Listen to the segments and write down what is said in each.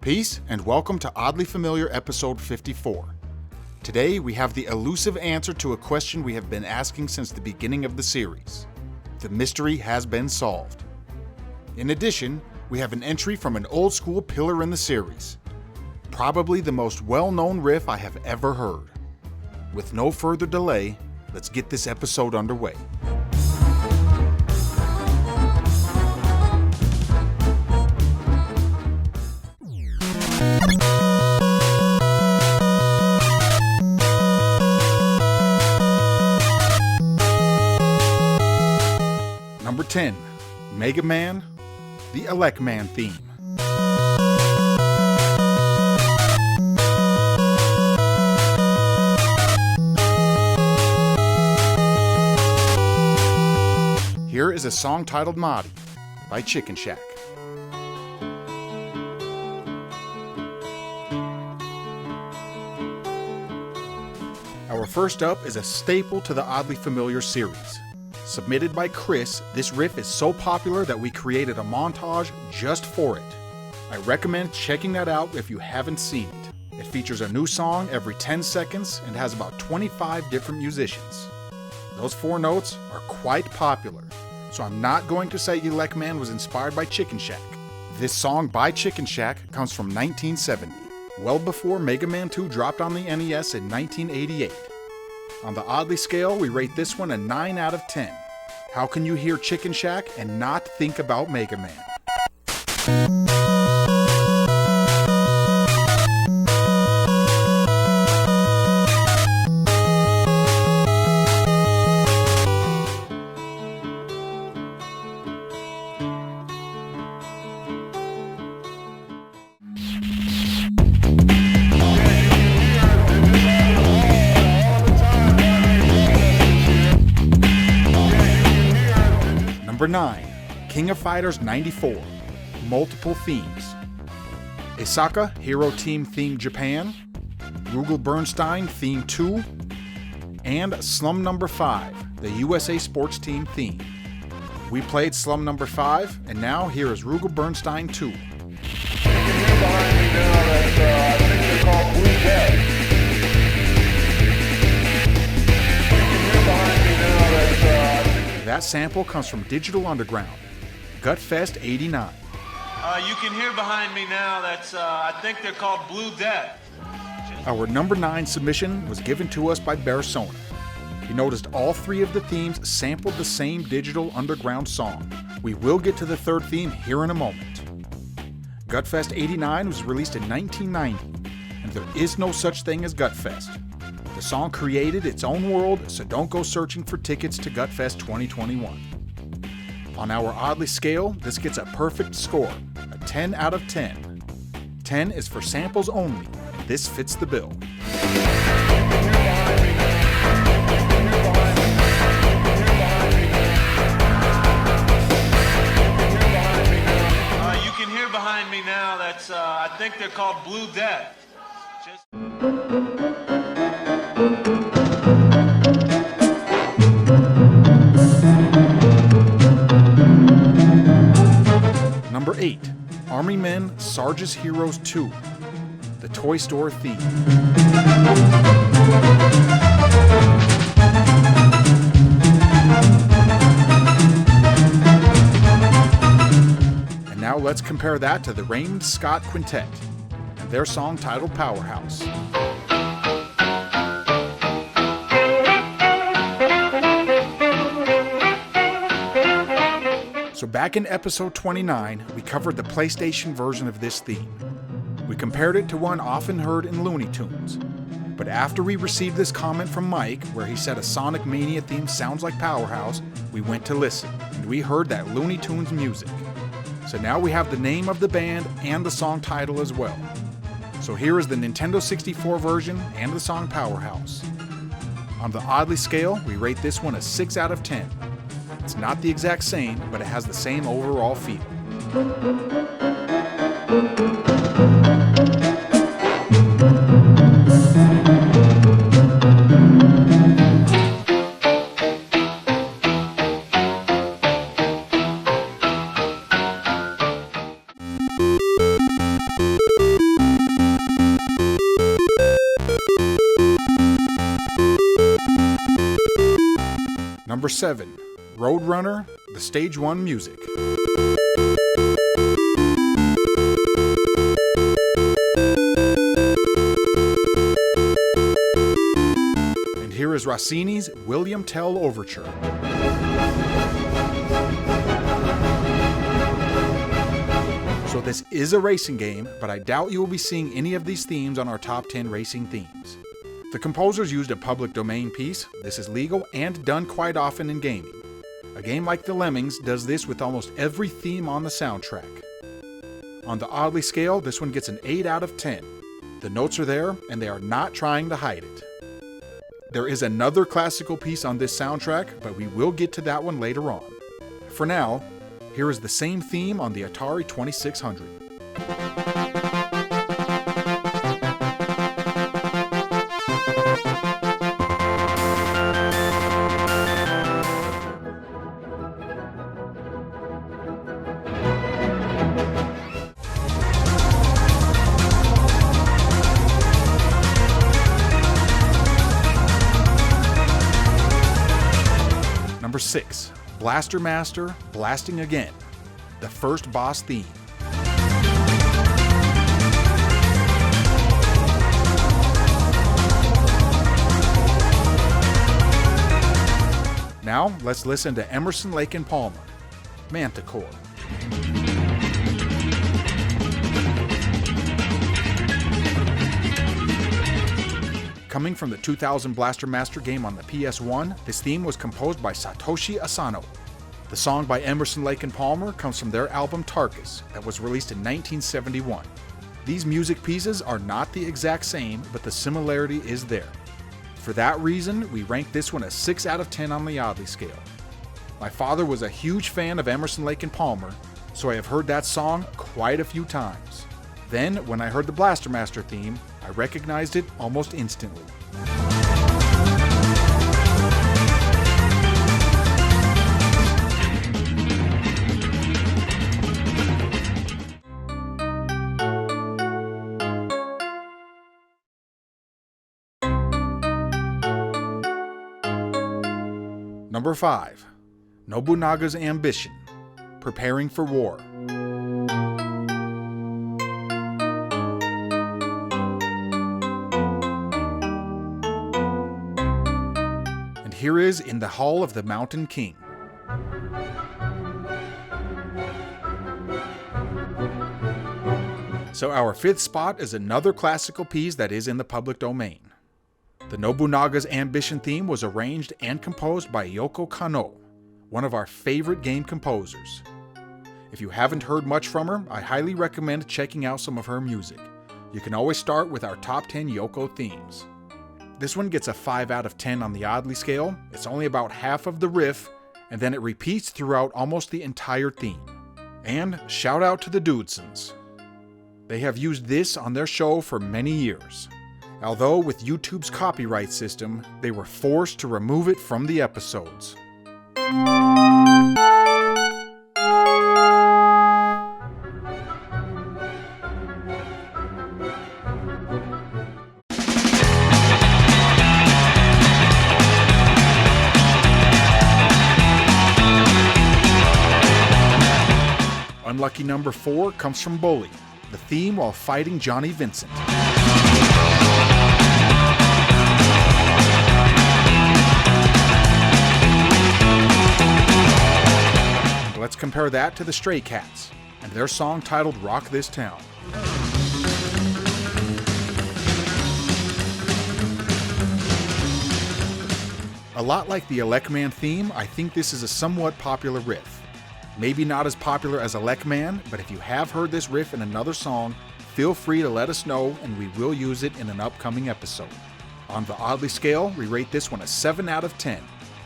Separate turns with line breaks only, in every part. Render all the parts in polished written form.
Peace and welcome to Oddly Familiar episode 54. Today we have the elusive answer to a question we have been asking since the beginning of the series. The mystery has been solved. In addition, we have an entry from an old school pillar in the series. Probably the most well-known riff I have ever heard. With no further delay, let's get this episode underway. Number 10, Mega Man, the Elec Man theme. Here is a song titled Maudie by Chicken Shack. Our first up is a staple to the Oddly Familiar series. Submitted by Chris, this riff is so popular that we created a montage just for it. I recommend checking that out if you haven't seen it. It features a new song every 10 seconds and has about 25 different musicians. Those 4 notes are quite popular, so I'm not going to say Elec Man was inspired by Chicken Shack. This song by Chicken Shack comes from 1970, well before Mega Man 2 dropped on the NES in 1988. On the Oddly scale, we rate this one a 9 out of 10. How can you hear Chicken Shack and not think about Mega Man? Number 9, King of Fighters 94, multiple themes. Esaka, Hero Team Theme Japan, Rugal Bernstein Theme 2, and Slumn Number 5, the USA Sports Team theme. We played Slumn Number 5, and now here is Rugal Bernstein 2. That sample comes from Digital Underground, Gutfest 89.
You can hear behind me now, I think they're called Blue Death.
Our number 9 submission was given to us by Bernstein. He noticed all 3 of the themes sampled the same Digital Underground song. We will get to the 3rd theme here in a moment. Gutfest 89 was released in 1990, and there is no such thing as Gutfest. The song created its own world, so don't go searching for tickets to Gutfest 2021. On our Oddly scale, this gets a perfect score, a 10 out of 10. 10 is for samples only, and this fits the bill.
You can hear behind me now, I think they're called Blue Death.
Number 8, Army Men Sarge's Heroes 2, the Toy Store theme. And now let's compare that to the Raymond Scott Quintette and their song titled Powerhouse. So back in episode 29, we covered the PlayStation version of this theme. We compared it to one often heard in Looney Tunes. But after we received this comment from Mike, where he said a Sonic Mania theme sounds like Powerhouse, we went to listen, and we heard that Looney Tunes music. So now we have the name of the band and the song title as well. So here is the Nintendo 64 version and the song Powerhouse. On the Oddly scale, we rate this one a 6 out of 10. It's not the exact same, but it has the same overall feel. Number 7. Roadrunner, the Stage 1 music. And here is Rossini's William Tell Overture. So this is a racing game, but I doubt you will be seeing any of these themes on our top 10 racing themes. The composers used a public domain piece. This is legal and done quite often in gaming. A game like The Lemmings does this with almost every theme on the soundtrack. On the Oddly scale, this one gets an 8 out of 10. The notes are there, and they are not trying to hide it. There is another classical piece on this soundtrack, but we will get to that one later on. For now, here is the same theme on the Atari 2600. Number 6. Blaster Master, Blasting Again, the first boss theme. Now, let's listen to Emerson, Lake and Palmer, Manticore. Coming from the 2000 Blaster Master game on the PS1, this theme was composed by Satoshi Asano. The song by Emerson, Lake and Palmer comes from their album Tarkus, that was released in 1971. These music pieces are not the exact same, but the similarity is there. For that reason, we rank this one a 6 out of 10 on the Oddly scale. My father was a huge fan of Emerson, Lake and Palmer, so I have heard that song quite a few times. Then, when I heard the Blaster Master theme, I recognized it almost instantly. Number 5. Nobunaga's Ambition, Preparing for War. Here is In the Hall of the Mountain King. So our 5th spot is another classical piece that is in the public domain. The Nobunaga's Ambition theme was arranged and composed by Yoko Kanno, one of our favorite game composers. If you haven't heard much from her, I highly recommend checking out some of her music. You can always start with our top 10 Yoko themes. This one gets a 5 out of 10 on the Oddly scale. It's only about half of the riff, and then it repeats throughout almost the entire theme. And shout out to the Dudesons. They have used this on their show for many years. Although with YouTube's copyright system, they were forced to remove it from the episodes. Unlucky number 4 comes from Bully, the theme while fighting Johnny Vincent. Let's compare that to the Stray Cats and their song titled Rock This Town. A lot like the Elec Man theme, I think this is a somewhat popular riff. Maybe not as popular as Elec Man, but if you have heard this riff in another song, feel free to let us know and we will use it in an upcoming episode. On the Oddly scale, we rate this one a 7 out of 10.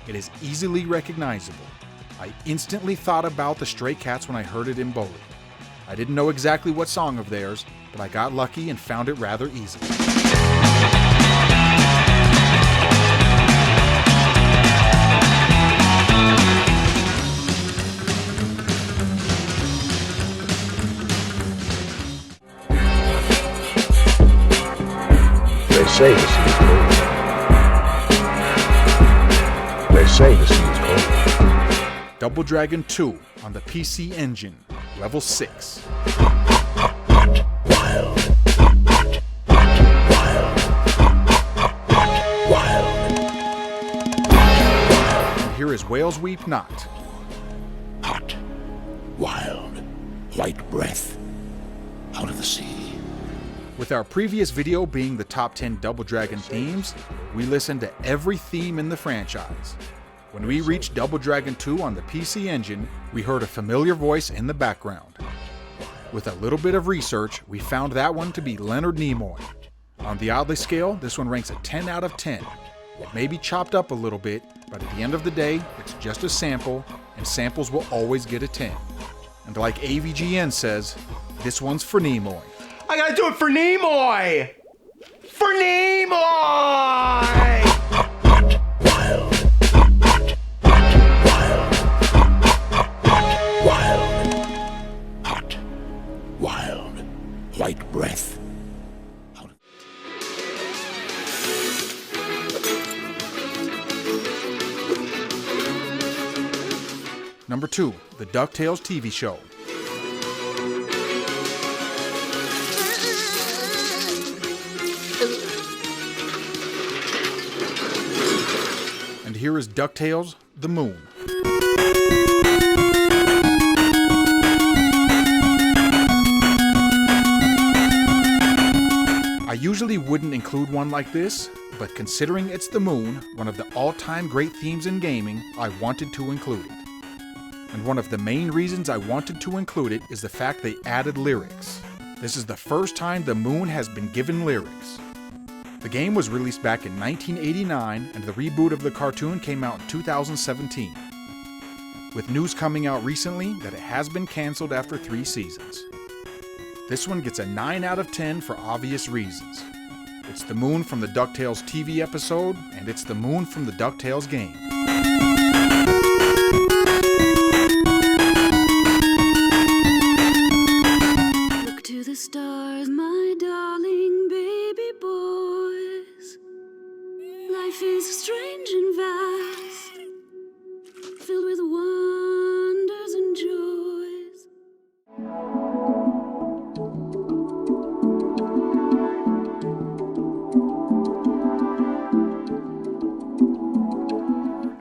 It is easily recognizable. I instantly thought about the Stray Cats when I heard it in Bully. I didn't know exactly what song of theirs, but I got lucky and found it rather easily.
They say the sea is cold. They say the sea is cold.
Double Dragon 2 on the PC Engine, Level 6. And here is Whales Weep Not.
Hot, wild, white breath out of the sea.
With our previous video being the top 10 Double Dragon themes, we listened to every theme in the franchise. When we reached Double Dragon 2 on the PC Engine, we heard a familiar voice in the background. With a little bit of research, we found that one to be Leonard Nimoy. On the Oddly scale, this one ranks a 10 out of 10. It may be chopped up a little bit, but at the end of the day, it's just a sample, and samples will always get a 10. And like AVGN says, this one's for Nimoy.
I gotta do it for Nimoy! For Nimoy!
Hot, wild, white breath.
Number 2, the DuckTales TV show. And here is DuckTales The Moon. I usually wouldn't include one like this, but considering it's the Moon, one of the all-time great themes in gaming, I wanted to include it. And one of the main reasons I wanted to include it is the fact they added lyrics. This is the first time the Moon has been given lyrics. The game was released back in 1989, and the reboot of the cartoon came out in 2017. With news coming out recently that it has been cancelled after 3 seasons. This one gets a 9 out of 10 for obvious reasons. It's the Moon from the DuckTales TV episode, and it's the Moon from the DuckTales game.
Look to the stars, my darling baby boys. Life is strange and vast, filled with wonders and joys.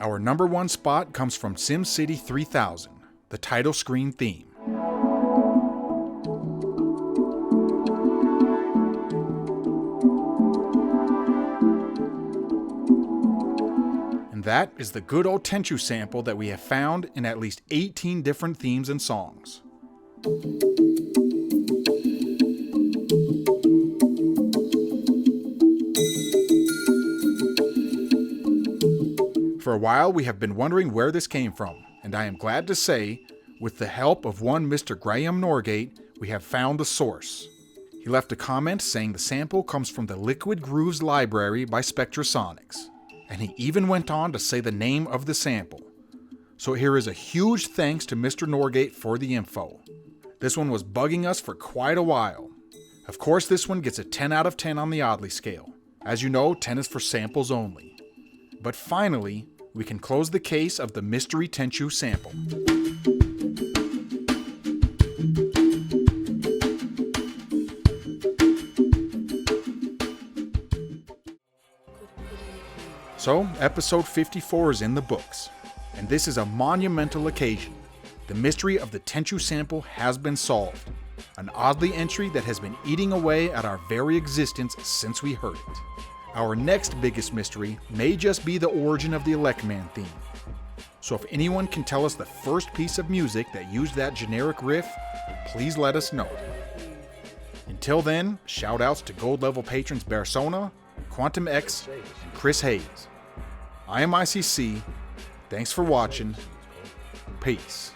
Our number 1 spot comes from SimCity 3000, the title screen theme. And that is the good old Tenchu sample that we have found in at least 18 different themes and songs. For a while, we have been wondering where this came from, and I am glad to say, with the help of one Mr. Graham Norgate, we have found the source. He left a comment saying the sample comes from the Liquid Grooves library by Spectrasonics, and he even went on to say the name of the sample. So here is a huge thanks to Mr. Norgate for the info. This one was bugging us for quite a while. Of course, this one gets a 10 out of 10 on the Oddly scale. As you know, 10 is for samples only. But finally, we can close the case of the Mystery Tenchu sample. So, episode 54 is in the books, and this is a monumental occasion. The mystery of the Tenchu sample has been solved, an Oddly entry that has been eating away at our very existence since we heard it. Our next biggest mystery may just be the origin of the Elec Man theme. So if anyone can tell us the first piece of music that used that generic riff, please let us know. Until then, shoutouts to gold level patrons Bersona, Quantum X, and Chris Hayes. I am ICC. Thanks for watching. Peace.